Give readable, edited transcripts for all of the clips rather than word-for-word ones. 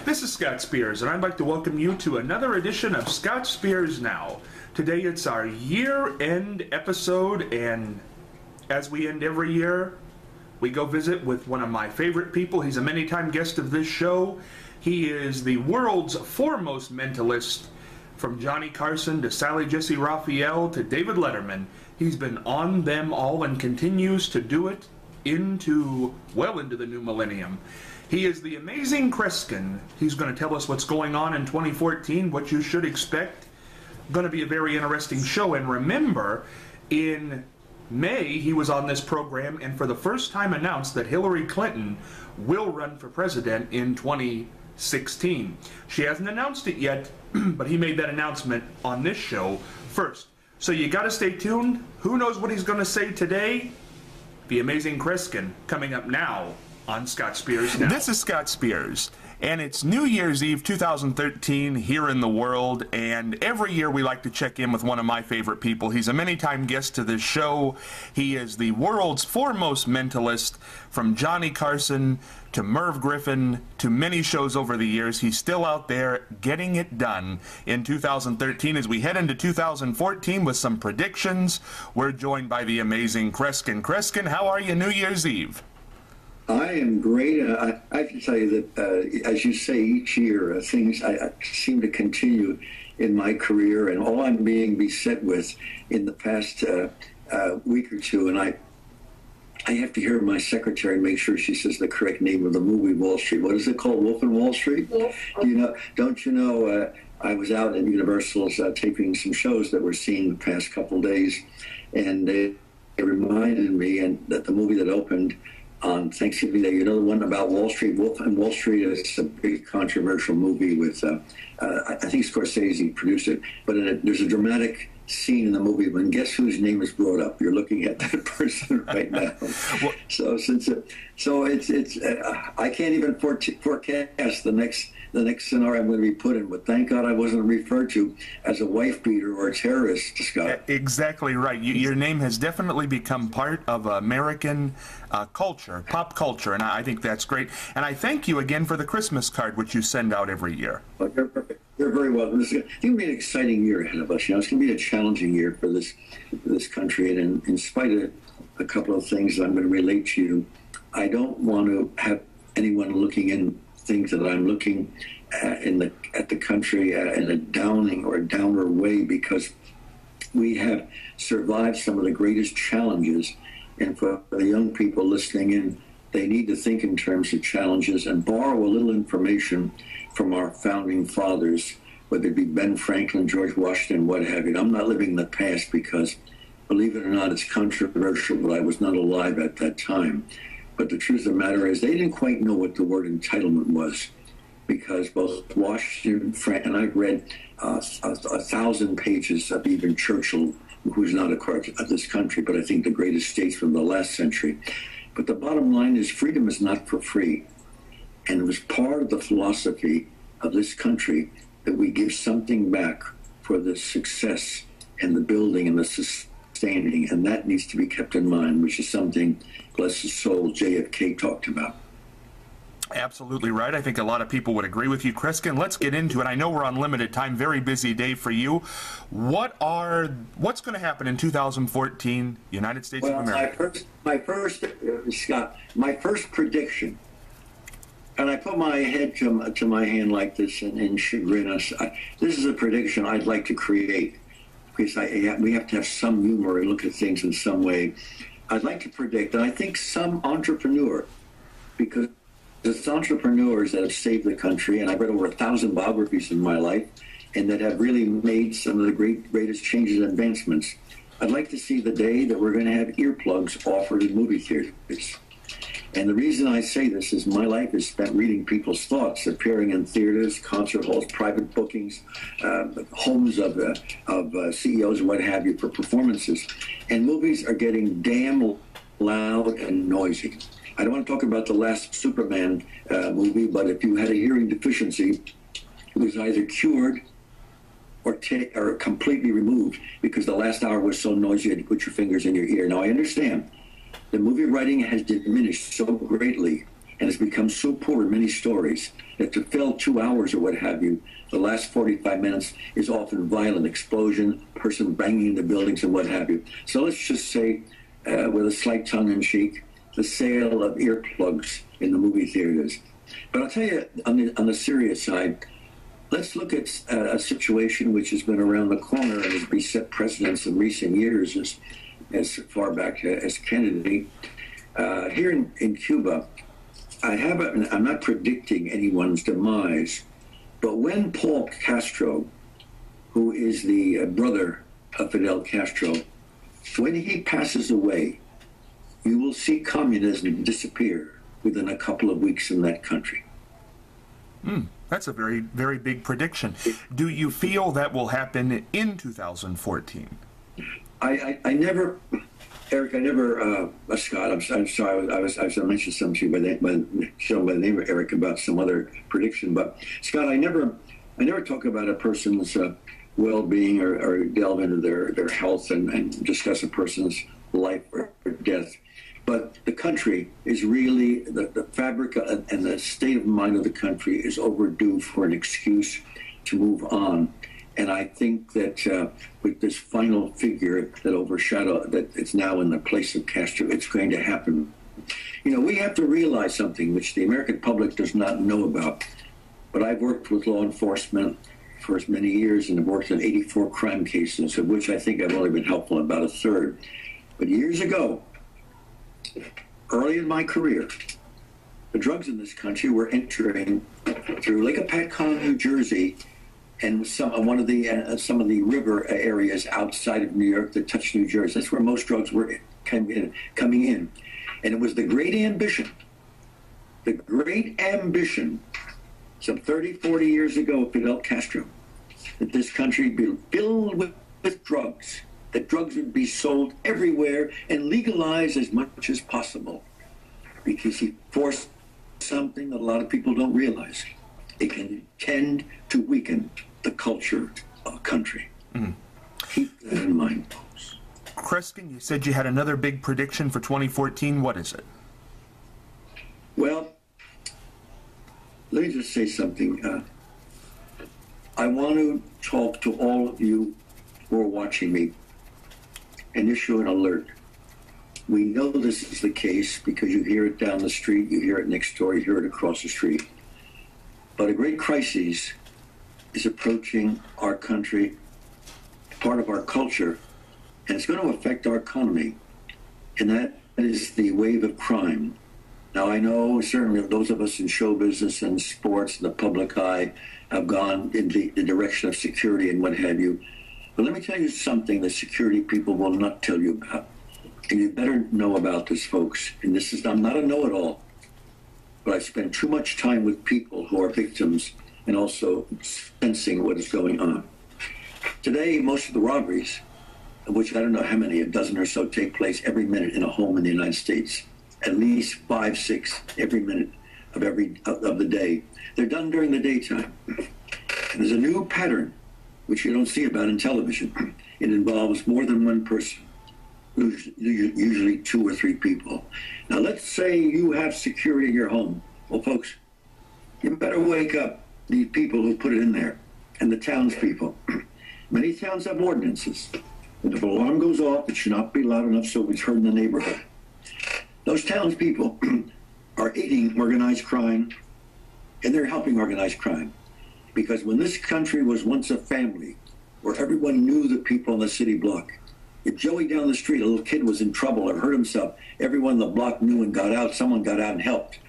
This is Scott Spears, and I'd like to welcome you to another edition of Scott Spears Now. Today it's our year-end episode, and as we end every year, we go visit with one of my favorite people. He's a many-time guest of this show. He is the world's foremost mentalist, from Johnny Carson to Sally Jesse Raphael to David Letterman. He's been on them all and continues to do it well into the new millennium. He is the amazing Kreskin. He's going to tell us what's going on in 2014, what you should expect. Going to be a very interesting show. And remember, in May, he was on this program and for the first time announced that Hillary Clinton will run for president in 2016. She hasn't announced it yet, but he made that announcement on this show first. So you got to stay tuned. Who knows what he's going to say today? The amazing Kreskin coming up now on Scott Spears Now. This is Scott Spears, and it's New Year's Eve 2013 here in the world, and every year we like to check in with one of my favorite people. He's a many-time guest to this show. He is the world's foremost mentalist, from Johnny Carson to Merv Griffin to many shows over the years. He's still out there getting it done in 2013 as we head into 2014 with some predictions. We're joined by the amazing Kreskin. Kreskin, how are you New Year's Eve? I am great. I have to tell you that, as you say, each year things I seem to continue in my career, and all I'm being beset with in the past week or two, and I have to hear my secretary make sure she says the correct name of the movie Wall Street. What is it called? Wolf in Wall Street? Yeah. Don't you know? I was out at Universal's taping some shows that we're seeing the past couple days, and it reminded me that the movie that opened on Thanksgiving Day, the one about Wall Street, Wolf and Wall Street, is a big controversial movie with, I think Scorsese produced it, but there's a dramatic scene in the movie when guess whose name is brought up? You're looking at that person right now. Well, so I can't even forecast the next scenario I'm going to be put in, but thank God I wasn't referred to as a wife beater or a terrorist, Scott. Exactly right. Your name has definitely become part of American culture, pop culture, and I think that's great. And I thank you again for the Christmas card, which you send out every year. Well, you're very welcome. It's going to be an exciting year ahead of us. It's going to be a challenging year for this country, and in spite of a couple of things that I'm going to relate to you, I don't want to have anyone looking in things that I'm looking at the country in a downing or a downer way, because we have survived some of the greatest challenges, and for the young people listening in, they need to think in terms of challenges and borrow a little information from our founding fathers, whether it be Ben Franklin, George Washington, what have you. I'm not living in the past because, believe it or not, it's controversial, but I was not alive at that time. But the truth of the matter is they didn't quite know what the word entitlement was, because both Washington, and I've read 1,000 pages of even Churchill, who's not a part of this country, but I think the greatest statesman of the last century. But the bottom line is freedom is not for free. And it was part of the philosophy of this country that we give something back for the success and the building and the sustaining. And that needs to be kept in mind, which is something, bless his soul, JFK talked about. Absolutely right. I think a lot of people would agree with you, Kreskin. Let's get into it. I know we're on limited time. Very busy day for you. What's going to happen in 2014, United States of America? My first prediction, and I put my head to my hand like this and chagrin us. This is a prediction I'd like to create, because we have to have some humor and look at things in some way. I'd like to predict, and I think some entrepreneur, because it's entrepreneurs that have saved the country, and I've read over 1,000 biographies in my life, and that have really made some of the greatest changes and advancements. I'd like to see the day that we're going to have earplugs offered in movie theaters. And the reason I say this is my life is spent reading people's thoughts, appearing in theaters, concert halls, private bookings, homes of CEOs and what have you for performances. And movies are getting damn loud and noisy. I don't want to talk about the last Superman movie, but if you had a hearing deficiency, it was either cured or completely removed because the last hour was so noisy you had to put your fingers in your ear. Now, I understand the movie writing has diminished so greatly and has become so poor in many stories that to fill 2 hours or what have you, the last 45 minutes is often violent explosion, person banging into buildings and what have you. So let's just say, with a slight tongue-in-cheek, the sale of earplugs in the movie theaters. But I'll tell you, on the serious side, let's look at a situation which has been around the corner and has beset precedents in recent years as far back as Kennedy. Here in Cuba, I'm not predicting anyone's demise, but when Paul Castro, who is the brother of Fidel Castro, when he passes away, you will see communism disappear within a couple of weeks in that country. That's a very, very big prediction. Do you feel that will happen in 2014? I never, Eric, Scott, I'm sorry, I was mentioned something to you by the name of Eric about some other prediction, but Scott, I never talk about a person's well-being or delve into their health and discuss a person's life or death. But the country is really, the fabric and the state of mind of the country is overdue for an excuse to move on. And I think that with this final figure that it's now in the place of Castro, it's going to happen. You know, we have to realize something which the American public does not know about. But I've worked with law enforcement for as many years and have worked on 84 crime cases, of which I think I've only been helpful in about a third. But years ago, early in my career, the drugs in this country were entering through Lake Apatcon, New Jersey, and some of the river areas outside of New York that touch New Jersey. That's where most drugs were coming in. And it was the great ambition some 30, 40 years ago, Fidel Castro, that this country be filled with drugs, that drugs would be sold everywhere and legalized as much as possible, because he forced something that a lot of people don't realize. It can tend to weaken the culture of a country. Keep that in mind, folks. Kreskin, you said you had another big prediction for 2014. What is it? Well, let me just say something. I want to talk to all of you who are watching me and issue an alert. We know this is the case because you hear it down the street, you hear it next door, you hear it across the street. But a great crisis is approaching our country, part of our culture, and it's going to affect our economy. And that is the wave of crime. Now, I know certainly those of us in show business and sports and the public eye have gone in the direction of security and what have you. But let me tell you something that security people will not tell you about. And you better know about this, folks. And this is, I'm not a know-it-all, but I spend too much time with people who are victims and also sensing what is going on. Today, most of the robberies, of which I don't know how many, a dozen or so, take place every minute in a home in the United States. At least 5, 6 every minute of the day. They're done during the daytime. And there's a new pattern, which you don't see about in television. It involves more than one person, usually 2 or 3 people. Now, let's say you have security in your home. Well, folks, you better wake up the people who put it in there and the townspeople. Many towns have ordinances. If an alarm goes off, it should not be loud enough so it's heard in the neighborhood. Those townspeople are aiding organized crime, and they're helping organized crime. Because when this country was once a family, where everyone knew the people on the city block, if Joey down the street, a little kid, was in trouble or hurt himself, everyone on the block knew and got out. Someone got out and helped.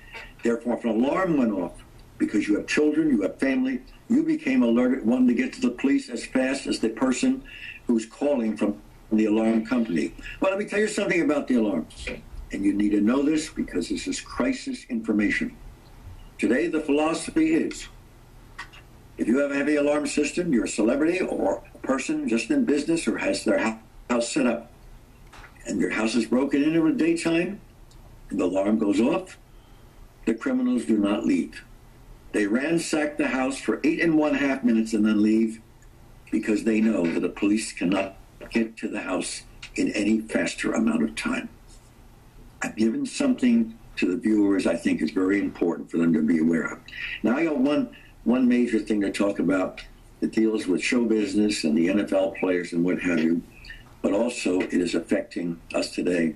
Therefore, if an alarm went off, because you have children, you have family, you became alerted, wanted to get to the police as fast as the person who's calling from the alarm company. Well, let me tell you something about the alarms. And you need to know this because this is crisis information. Today, the philosophy is, if you have a heavy alarm system, you're a celebrity or a person just in business or has their house set up, and your house is broken into in the daytime, and the alarm goes off, the criminals do not leave. They ransack the house for 8.5 minutes and then leave because they know that the police cannot get to the house in any faster amount of time. I've given something to the viewers I think is very important for them to be aware of. Now I got one major thing to talk about that deals with show business and the NFL players and what have you, but also it is affecting us today.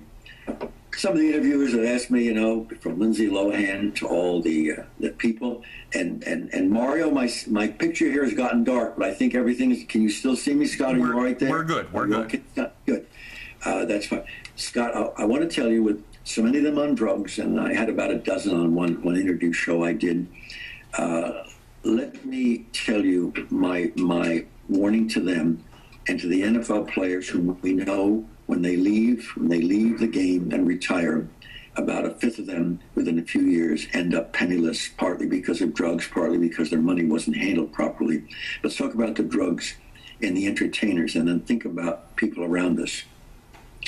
Some of the interviewers have asked me, from Lindsay Lohan to all the people, and Mario, my picture here has gotten dark, but I think everything is. Can you still see me, Scott? Are you all right there? We're good. We're good. Okay? Good. That's fine, Scott. I want to tell you, with so many of them on drugs, and I had about a dozen on one interview show I did. Let me tell you my warning to them and to the NFL players who we know when they leave the game and retire, about a fifth of them within a few years end up penniless, partly because of drugs, partly because their money wasn't handled properly. Let's talk about the drugs and the entertainers, and then think about people around us.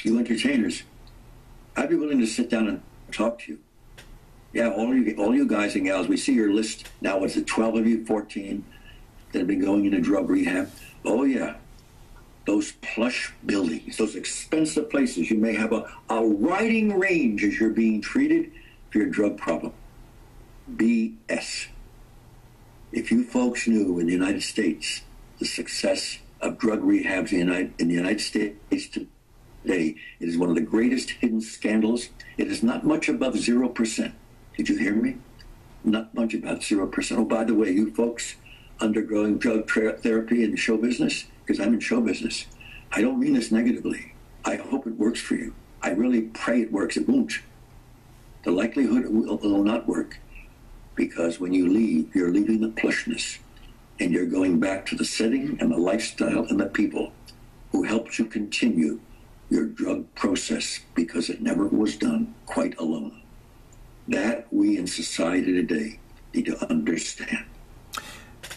You entertainers, I'd be willing to sit down and talk to you. Yeah, all you guys and gals, we see your list now. What's it, 12 of you, 14 that have been going into drug rehab? Oh, yeah. Those plush buildings, those expensive places. You may have a riding range as you're being treated for your drug problem. BS. If you folks knew in the United States the success of drug rehabs in the United States today, it is one of the greatest hidden scandals. It is not much above 0%. Did you hear me? Not much about 0%. Oh, by the way, you folks undergoing drug therapy in the show business, because I'm in show business, I don't mean this negatively. I hope it works for you. I really pray it works. It won't. The likelihood it will not work, because when you leave, you're leaving the plushness, and you're going back to the setting and the lifestyle and the people who helped you continue your drug process, because it never was done quite alone. That we in society today need to understand.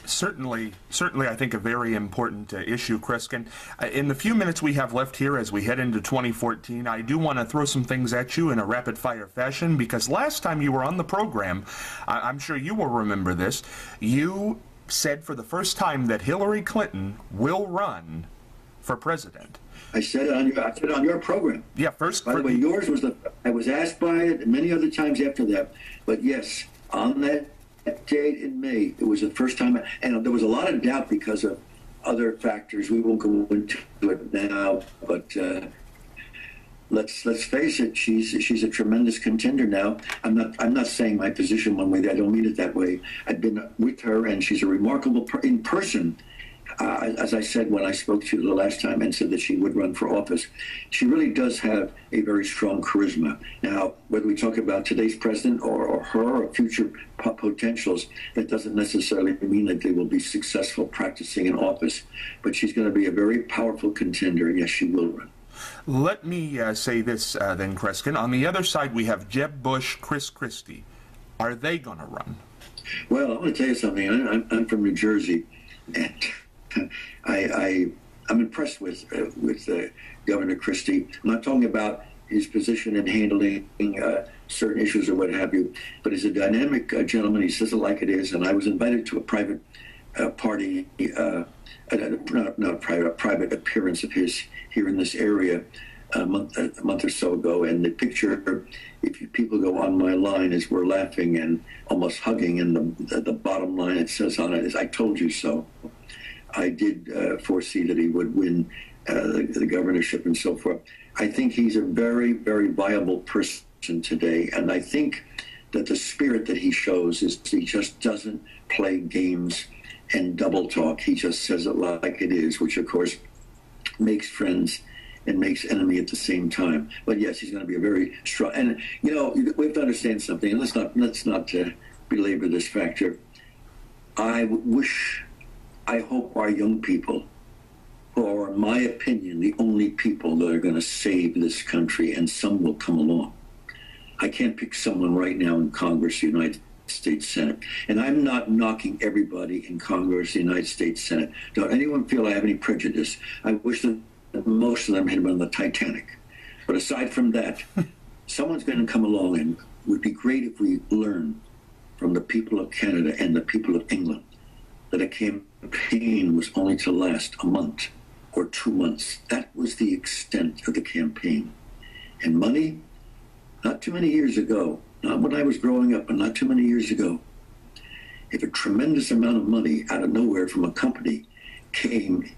Certainly, I think a very important issue, Kreskin. In the few minutes we have left here as we head into 2014, I do want to throw some things at you in a rapid-fire fashion, because last time you were on the program, I'm sure you will remember this, you said for the first time that Hillary Clinton will run for president. I said it on your program. Yeah, first. By the way, yours was I was asked by it many other times after that, but yes, on that date in May, it was the first time, and there was a lot of doubt because of other factors. We won't go into it now, but let's face it, she's a tremendous contender now. I'm not saying my position one way. I don't mean it that way. I've been with her, and she's a remarkable in person. As I said when I spoke to you the last time and said that she would run for office, she really does have a very strong charisma. Now, whether we talk about today's president or her or future potentials, that doesn't necessarily mean that they will be successful practicing in office. But she's going to be a very powerful contender, and yes, she will run. Let me say this then, Kreskin. On the other side, we have Jeb Bush, Chris Christie. Are they going to run? Well, I'm going to tell you something. I'm from New Jersey, and I'm impressed with Governor Christie. I'm not talking about his position in handling certain issues or what have you, but he's a dynamic gentleman. He says it like it is. And I was invited to a private party, not a private appearance of his here in this area a month or so ago. And the picture, people go on my line, is we're laughing and almost hugging, and the bottom line it says on it is, "I told you so." I did foresee that he would win the governorship and so forth. I think he's a very, very viable person today, and I think that the spirit that he shows is he just doesn't play games and double talk. He just says it like it is, which of course makes friends and makes enemy at the same time. But yes, he's going to be a very strong. And we have to understand something. And let's not belabor this factor. I hope our young people are, in my opinion, the only people that are going to save this country, and some will come along. I can't pick someone right now in Congress, the United States Senate. And I'm not knocking everybody in Congress, the United States Senate. Don't anyone feel I have any prejudice. I wish that most of them had been on the Titanic. But aside from that, someone's going to come along, and it would be great if we learn from the people of Canada and the people of England that a campaign was only to last a month or 2 months. That was the extent of the campaign. And money, not too many years ago, not when I was growing up, but not too many years ago, if a tremendous amount of money out of nowhere from a company came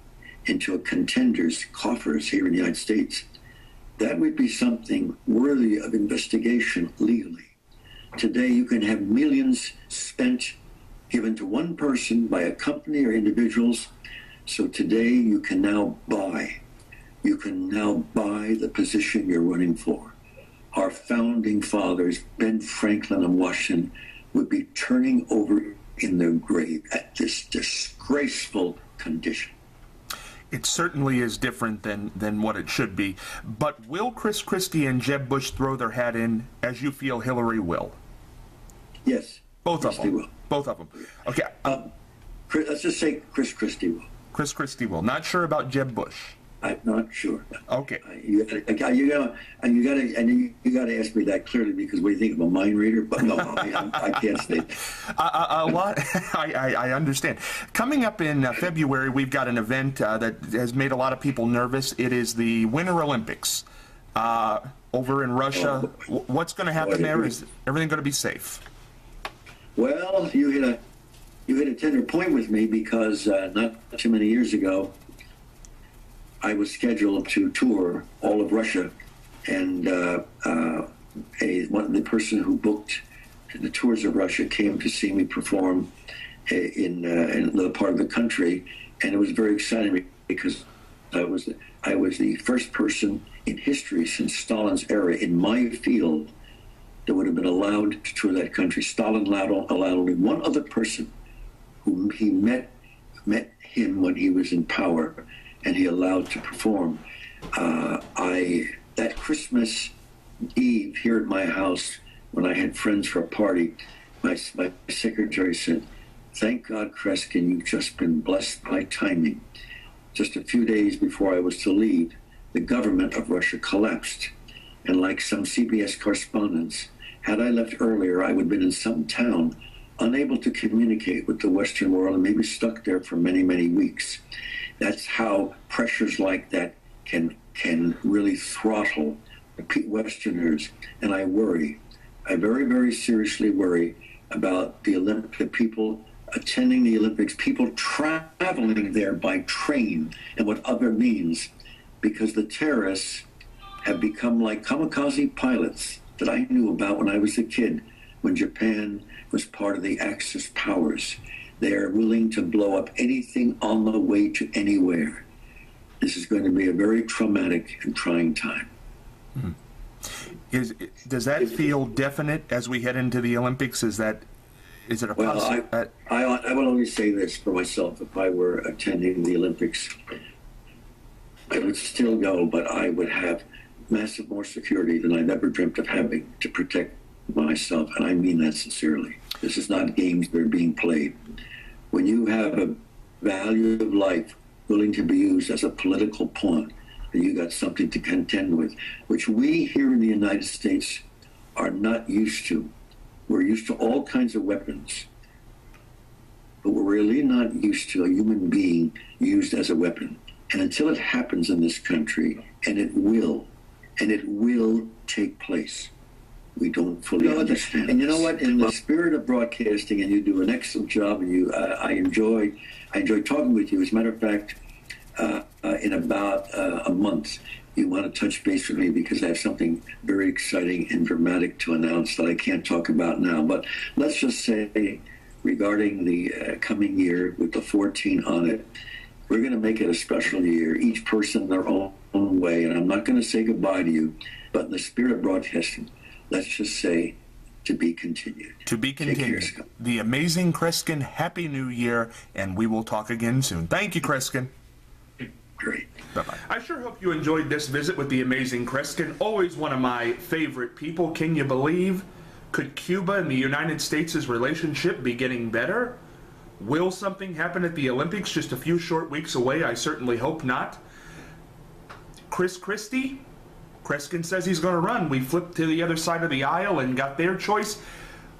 into a contender's coffers here in the United States, that would be something worthy of investigation legally. Today, you can have millions spent, given to one person by a company or individuals. So today, you can now buy the position you're running for. Our founding fathers, Ben Franklin and Washington, would be turning over in their grave at this disgraceful condition. It certainly is different than what it should be. But will Chris Christie and Jeb Bush throw their hat in as you feel Hillary will? Yes. Both yes, of them. They will. Both of them. Okay. Let's just say Chris Christie will. Chris Christie will. Not sure about Jeb Bush. I'm not sure. Okay. You gotta ask me that clearly, because what do you think of a mind reader? But no, I can't state. A lot. I understand. Coming up in February, we've got an event that has made a lot of people nervous. It is the Winter Olympics over in Russia. What's going to happen there? Is everything going to be safe? Well, you hit a tender point with me, because not too many years ago, I was scheduled to tour all of Russia, and the person who booked the tours of Russia came to see me perform in another part of the country, and it was very exciting because I was the first person in history since Stalin's era in my field that would have been allowed to tour that country. Stalin allowed only one other person, whom he met him when he was in power, and he allowed to perform. That Christmas Eve here at my house, when I had friends for a party, my secretary said, "Thank God, Kreskin, you've just been blessed by timing." Just a few days before I was to leave, the government of Russia collapsed. And like some CBS correspondents, had I left earlier, I would have been in some town, unable to communicate with the Western world, and maybe stuck there for many, many weeks. That's how pressures like that can really throttle Westerners. And I worry. I very, very seriously worry about the people attending the Olympics, people traveling there by train and what other means, because the terrorists have become like kamikaze pilots that I knew about when I was a kid, when Japan was part of the Axis powers. They are willing to blow up anything on the way to anywhere. This is going to be a very traumatic and trying time. Does that feel definite as we head into the Olympics? Is it a possibility? Well, I will only say this for myself. If I were attending the Olympics, I would still go, but I would have massive more security than I've ever dreamt of having to protect myself, and I mean that sincerely. This is not games that are being played. When you have a value of life willing to be used as a political pawn, then you got something to contend with, which we here in the United States are not used to. We're used to all kinds of weapons, but we're really not used to a human being used as a weapon. And until it happens in this country, and it will take place, we don't fully understand. And you know what? In the spirit of broadcasting, and you do an excellent job, and I enjoy talking with you. As a matter of fact, in about a month, you want to touch base with me, because I have something very exciting and dramatic to announce that I can't talk about now. But let's just say, regarding the coming year with the 14 on it, we're going to make it a special year, each person their own way. And I'm not going to say goodbye to you, but in the spirit of broadcasting, let's just say, to be continued. To be continued. Take care, the amazing Kreskin, Happy New Year, and we will talk again soon. Thank you, Kreskin. Great. Bye-bye. I sure hope you enjoyed this visit with the amazing Kreskin. Always one of my favorite people. Can you believe? Could Cuba and the United States' relationship be getting better? Will something happen at the Olympics just a few short weeks away? I certainly hope not. Chris Christie? Kreskin says he's going to run. We flipped to the other side of the aisle and got their choice.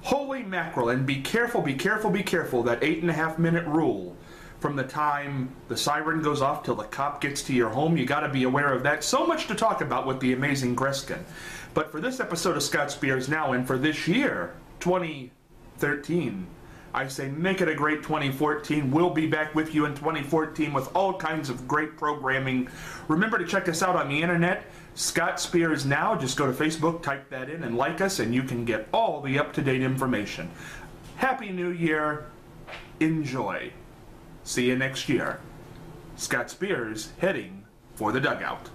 Holy mackerel, and be careful, be careful, be careful, that 8.5-minute rule. From the time the siren goes off till the cop gets to your home, you got to be aware of that. So much to talk about with the amazing Kreskin. But for this episode of Scott Spears Now, and for this year, 2013, I say make it a great 2014. We'll be back with you in 2014 with all kinds of great programming. Remember to check us out on the internet, Scott Spears Now. Just go to Facebook, type that in, and like us, and you can get all the up-to-date information. Happy New Year. Enjoy. See you next year. Scott Spears heading for the dugout.